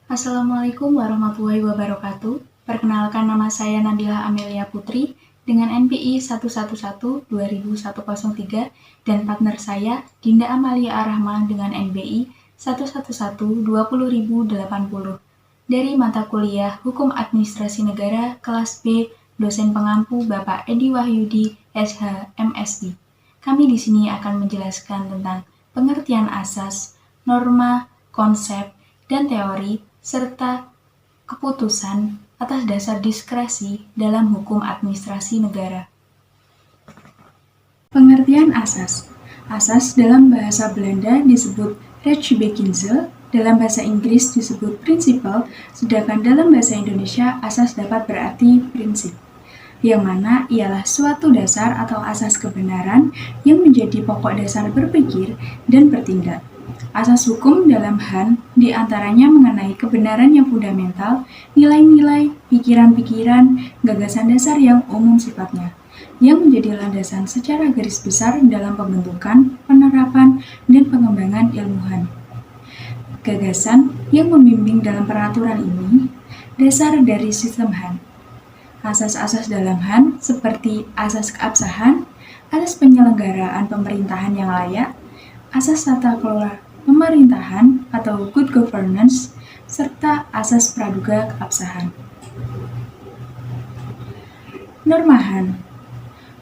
Assalamualaikum warahmatullahi wabarakatuh. Perkenalkan, nama saya Nabila Amelia Putri dengan NPI 111-20103 dan partner saya Dinda Amalia Arrahman dengan NBI 111-20080 dari mata kuliah Hukum Administrasi Negara kelas B, dosen pengampu Bapak Edi Wahyudi SH MSI. Kami di sini akan menjelaskan tentang pengertian asas, norma, konsep, dan teori serta keputusan atas dasar diskresi dalam hukum administrasi negara. Pengertian asas. Asas dalam bahasa Belanda disebut rechtsbeginsel, dalam bahasa Inggris disebut principle, sedangkan dalam bahasa Indonesia asas dapat berarti prinsip, yang mana ialah suatu dasar atau asas kebenaran yang menjadi pokok dasar berpikir dan bertindak. Asas hukum dalam HAN diantaranya mengenai kebenaran yang fundamental, nilai-nilai, pikiran-pikiran, gagasan dasar yang umum sifatnya, yang menjadi landasan secara garis besar dalam pembentukan, penerapan, dan pengembangan ilmu HAN. Gagasan yang membimbing dalam peraturan ini dasar dari sistem HAN. Asas-asas dalam HAN seperti asas keabsahan, asas penyelenggaraan pemerintahan yang layak, asas tata kelola pemerintahan atau good governance, serta asas praduga keabsahan. Norma HAN.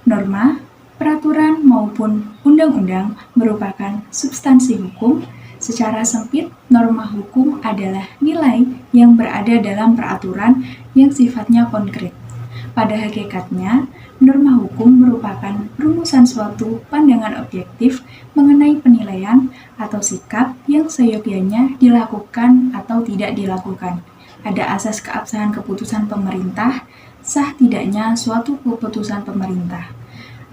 Norma, peraturan maupun undang-undang merupakan substansi hukum. Secara sempit, norma hukum adalah nilai yang berada dalam peraturan yang sifatnya konkret. Pada hakikatnya, norma hukum merupakan rumusan suatu pandangan objektif mengenai penilaian atau sikap yang seyogyanya dilakukan atau tidak dilakukan. Ada asas keabsahan keputusan pemerintah, sah tidaknya suatu keputusan pemerintah.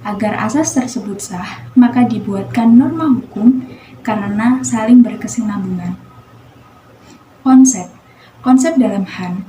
Agar asas tersebut sah, maka dibuatkan norma hukum karena saling berkesinambungan. Konsep. Konsep dalam HAN.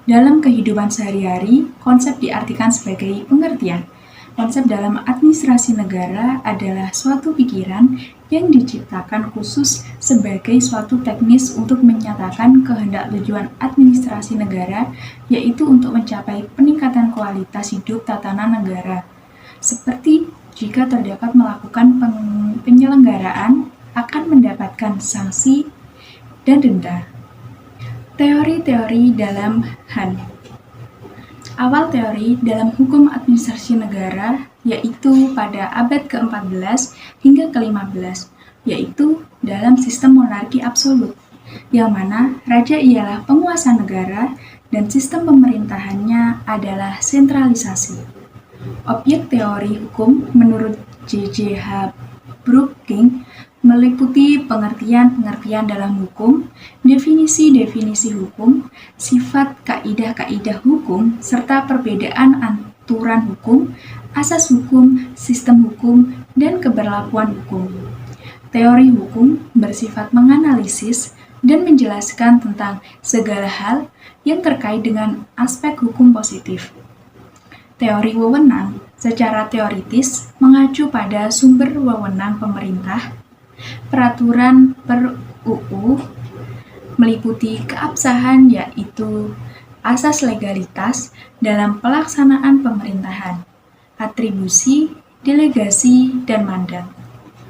Dalam kehidupan sehari-hari, konsep diartikan sebagai pengertian. Konsep dalam administrasi negara adalah suatu pikiran yang diciptakan khusus sebagai suatu teknis untuk menyatakan kehendak tujuan administrasi negara, yaitu untuk mencapai peningkatan kualitas hidup tatanan negara. Seperti jika terdapat melakukan penyelenggaraan akan mendapatkan sanksi dan denda. Teori-teori dalam HAN. Awal teori dalam hukum administrasi negara yaitu pada abad ke-14 hingga ke-15, yaitu dalam sistem monarki absolut, yang mana raja ialah penguasa negara dan sistem pemerintahannya adalah sentralisasi. Objek teori hukum menurut J.J.H. Brooking meliputi pengertian-pengertian dalam hukum, definisi-definisi hukum, sifat kaidah-kaidah hukum, serta perbedaan aturan hukum, asas hukum, sistem hukum, dan keberlakuan hukum. Teori hukum bersifat menganalisis dan menjelaskan tentang segala hal yang terkait dengan aspek hukum positif. Teori wewenang secara teoritis mengacu pada sumber wewenang pemerintah. Peraturan per UU meliputi keabsahan yaitu asas legalitas dalam pelaksanaan pemerintahan, atribusi, delegasi, dan mandat.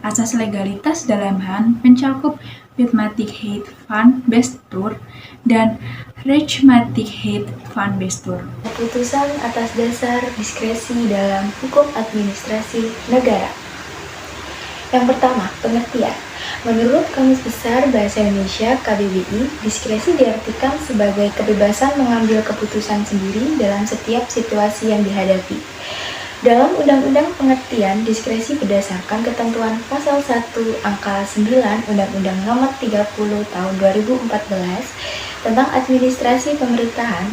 Asas legalitas dalam HAN mencakup Wetmatigheid van Bestuur dan Rechtmatigheid van Bestuur. Keputusan atas dasar diskresi dalam hukum administrasi negara. Yang pertama, pengertian. Menurut Kamus Besar Bahasa Indonesia KBBI, diskresi diartikan sebagai kebebasan mengambil keputusan sendiri dalam setiap situasi yang dihadapi. Dalam Undang-Undang Pengertian Diskresi berdasarkan ketentuan Pasal 1 Angka 9 Undang-Undang Nomor 30 Tahun 2014 tentang Administrasi Pemerintahan,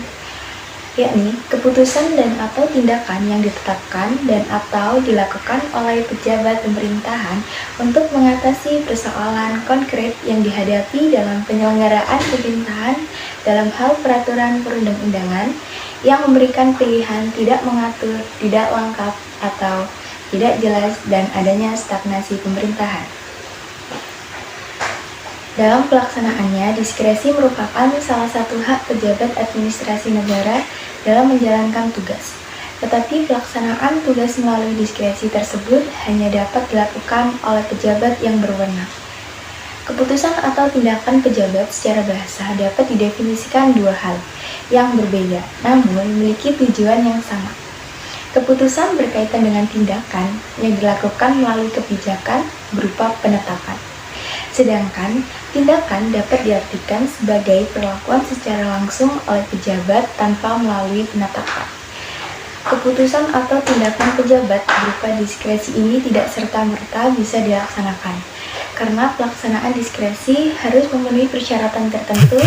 yakni keputusan dan atau tindakan yang ditetapkan dan atau dilakukan oleh pejabat pemerintahan untuk mengatasi persoalan konkret yang dihadapi dalam penyelenggaraan pemerintahan dalam hal peraturan perundang-undangan yang memberikan pilihan tidak mengatur, tidak lengkap, atau tidak jelas dan adanya stagnasi pemerintahan. Dalam pelaksanaannya, diskresi merupakan salah satu hak pejabat administrasi negara dalam menjalankan tugas. Tetapi pelaksanaan tugas melalui diskresi tersebut hanya dapat dilakukan oleh pejabat yang berwenang. Keputusan atau tindakan pejabat secara bahasa dapat didefinisikan dua hal yang berbeda, namun memiliki tujuan yang sama. Keputusan berkaitan dengan tindakan yang dilakukan melalui kebijakan berupa penetapan. Sedangkan tindakan dapat diartikan sebagai perlakuan secara langsung oleh pejabat tanpa melalui penetapan. Keputusan atau tindakan pejabat berupa diskresi ini tidak serta-merta bisa dilaksanakan, karena pelaksanaan diskresi harus memenuhi persyaratan tertentu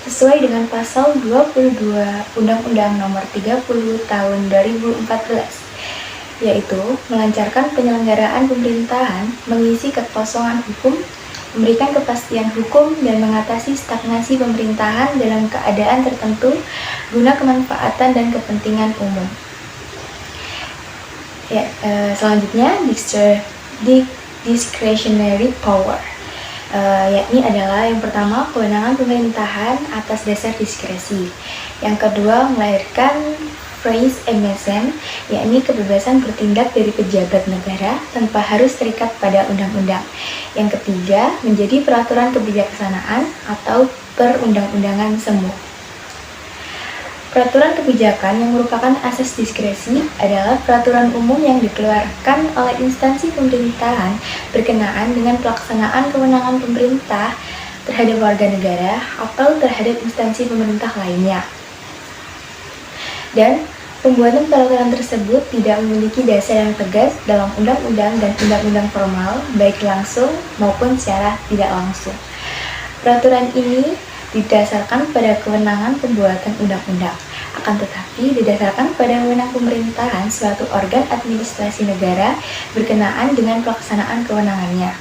sesuai dengan pasal 22 Undang-Undang Nomor 30 Tahun 2014, yaitu melancarkan penyelenggaraan pemerintahan, mengisi kekosongan hukum, memberikan kepastian hukum, dan mengatasi stagnasi pemerintahan dalam keadaan tertentu guna kemanfaatan dan kepentingan umum. Selanjutnya, discretionary power, yakni adalah yang pertama kewenangan pemerintahan atas dasar diskresi. Yang kedua, melahirkan phrase emergent, yakni kebebasan bertindak dari pejabat negara tanpa harus terikat pada undang-undang. Yang ketiga, menjadi peraturan kebijaksanaan atau perundang-undangan semu. Peraturan kebijakan yang merupakan asas diskresi adalah peraturan umum yang dikeluarkan oleh instansi pemerintahan berkenaan dengan pelaksanaan kewenangan pemerintah terhadap warga negara atau terhadap instansi pemerintah lainnya. Dan pembuatan peraturan tersebut tidak memiliki dasar yang tegas dalam undang-undang dan undang-undang formal, baik langsung maupun secara tidak langsung. Peraturan ini didasarkan pada kewenangan pembuatan undang-undang, akan tetapi didasarkan pada wewenang pemerintahan suatu organ administrasi negara berkenaan dengan pelaksanaan kewenangannya.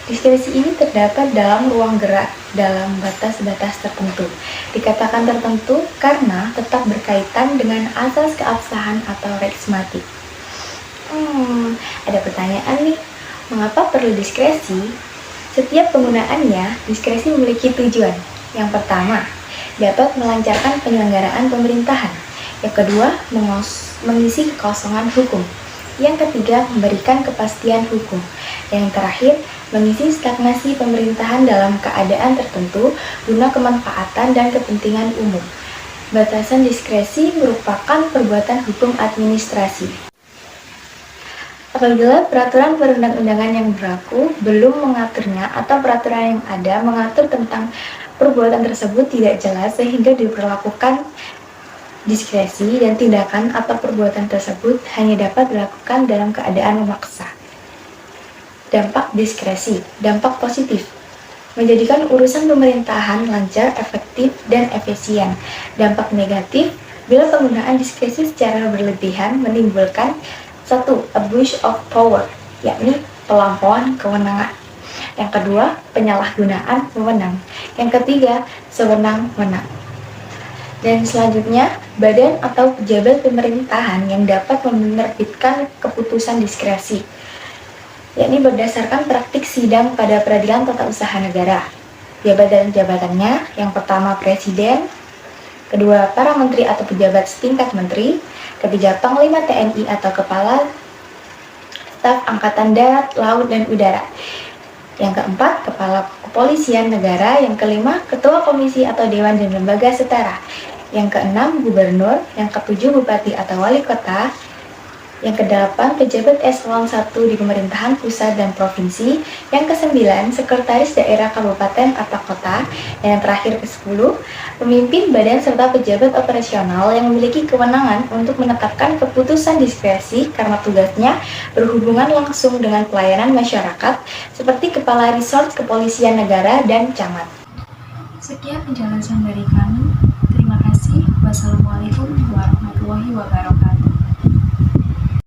Diskresi ini terdapat dalam ruang gerak dalam batas-batas tertentu. Dikatakan tertentu karena tetap berkaitan dengan asas keabsahan atau rex mati. Ada pertanyaan nih, mengapa perlu diskresi? Setiap penggunaannya, diskresi memiliki tujuan. Yang pertama, dapat melancarkan penyelenggaraan pemerintahan. Yang kedua, mengisi kekosongan hukum. Yang ketiga, memberikan kepastian hukum. Yang terakhir, mengisi stagnasi pemerintahan dalam keadaan tertentu guna kemanfaatan dan kepentingan umum. Batasan diskresi merupakan perbuatan hukum administrasi. Apabila peraturan perundang-undangan yang berlaku belum mengaturnya atau peraturan yang ada mengatur tentang perbuatan tersebut tidak jelas sehingga diberlakukan diskresi dan tindakan atau perbuatan tersebut hanya dapat dilakukan dalam keadaan memaksa. Dampak diskresi, dampak positif, menjadikan urusan pemerintahan lancar, efektif, dan efisien. Dampak negatif, bila penggunaan diskresi secara berlebihan menimbulkan 1. Abuse of power, yakni pelampauan kewenangan. Yang kedua, penyalahgunaan wewenang. Yang ketiga, sewenang-wenang. Dan selanjutnya, badan atau pejabat pemerintahan yang dapat menerbitkan keputusan diskresi, yakni berdasarkan praktik sidang pada Peradilan Tata Usaha Negara. Jabatan-jabatannya, yang pertama Presiden, kedua para menteri atau pejabat setingkat menteri, ketiga Panglima TNI atau Kepala Staf Angkatan Darat, Laut, dan Udara. Yang keempat, Kepala Kepolisian Negara. Yang kelima, Ketua Komisi atau Dewan dan Lembaga Setara. Yang keenam, Gubernur. Yang ketujuh, Bupati atau Wali Kota. Yang kedelapan, pejabat eselon 1 di pemerintahan pusat dan provinsi. Yang kesembilan, sekretaris daerah kabupaten atau kota. Dan yang terakhir ke-10, pemimpin badan serta pejabat operasional yang memiliki kewenangan untuk menetapkan keputusan diskresi karena tugasnya berhubungan langsung dengan pelayanan masyarakat seperti kepala resort kepolisian negara dan camat. Sekian penjelasan dari kami. Terima kasih. Wassalamualaikum warahmatullahi wabarakatuh.